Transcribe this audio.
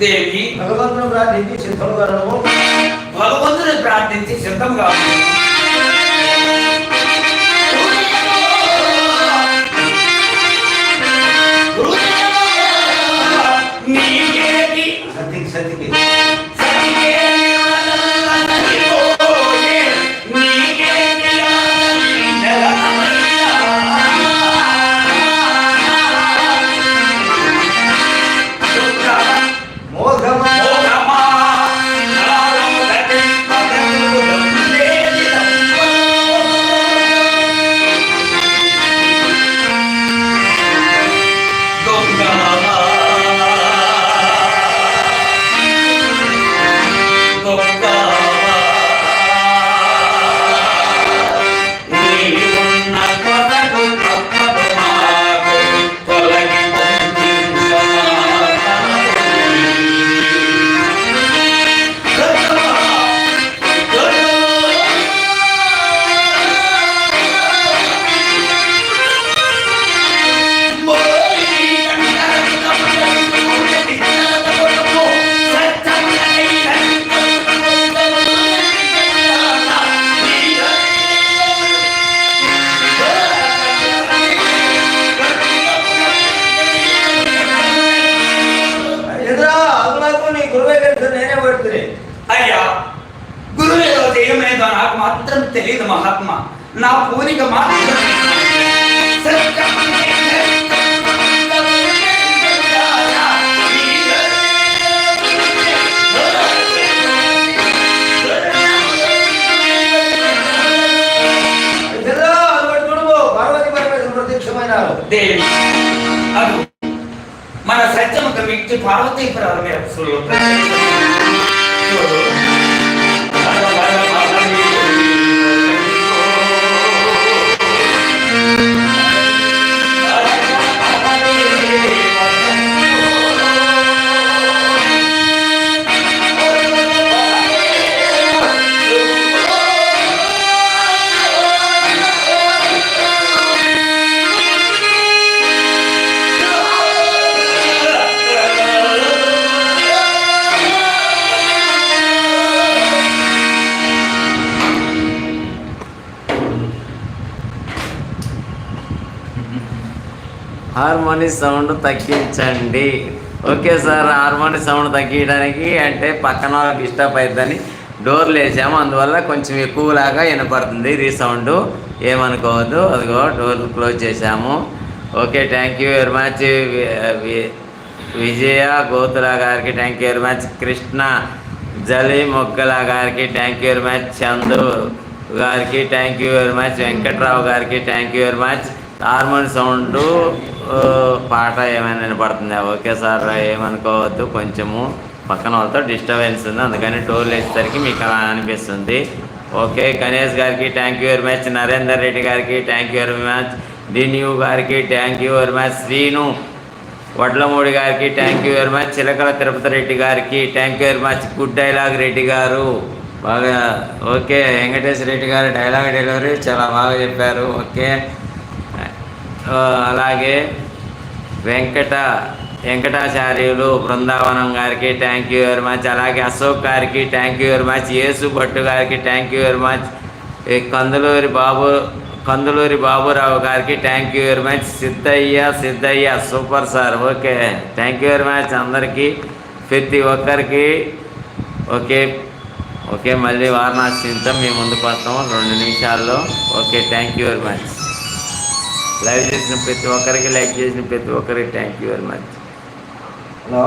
దేవి భగవంతుని ప్రార్థించి సిద్ధంగా ఉండము. భగవంతుని ప్రార్థించి సిద్ధంగా సతికి సతికి అయ్యా గురువేదో దేహమేదో నాకు మాత్రం తెలియదు మహాత్మా. నా పూరిక మాత్రం దేవి అది మన సత్యముఖ వ్యక్తి పార్వతీపురం హార్మోని సౌండ్ తగ్గించండి. ఓకే సార్, హార్మోని సౌండ్ తగ్గించడానికి అంటే పక్కన వాళ్ళకి డిస్టర్బ్ అవుతుందని డోర్లు వేసాము, అందువల్ల కొంచెం ఎక్కువలాగా వినపడుతుంది రీసౌండ్, ఏమనుకోవద్దు. అదిగో డోర్ క్లోజ్ చేసాము. Okay, thank you very much Vijaya Gotula గారికి thank you very much. Krishna Jali Moggala గారికి thank you very much. Chandu గారికి thank you very much. Venkatrao గారికి థ్యాంక్ యూ వెరీ మచ్. హార్మోన్ సౌండ్ పాట ఏమైనా వినపడుతుందా? ఓకే సార్, ఏమనుకోవద్దు, కొంచెము పక్కన వాళ్ళతో డిస్టర్బెన్స్ ఉంది, అందుకని డోర్లు వేసేసరికి మీకు అలా అనిపిస్తుంది. ఓకే, గణేష్ గారికి thank you very much. Narender Reddy గారికి థ్యాంక్ యూ వెరీ మచ్. డిన్యూ గారికి thank you very much. Srinu Vadlamudi గారికి థ్యాంక్ యూ వెరీ మచ్. చిలకల తిరుపతి రెడ్డి గారికి thank you very much. Good dialogue Reddy గారు బాగా. ఓకే, వెంకటేశ్వర రెడ్డి గారు డైలాగ్ డెలివరీ చాలా బాగా చెప్పారు. ఓకే, అలాగే వెంకటాచార్యులు బృందావనం గారికి థ్యాంక్ యూ వెరీ మచ్. అలాగే అశోక్ గారికి thank you very much. Yesu Bhattu గారికి thank you very much. Kanduluri Baburao గారికి thank you very much. Siddaiah super sir. Okay, thank you very much అందరికీ, ప్రతి ఒక్కరికి. ఓకే ఓకే, మళ్ళీ వారణాసితో మేము ముందుకు వస్తాము 2 నిమిషాల్లో. Okay, thank you very much. Like చేసిన ప్రతి ఒక్కరికి thank you very much. Hello.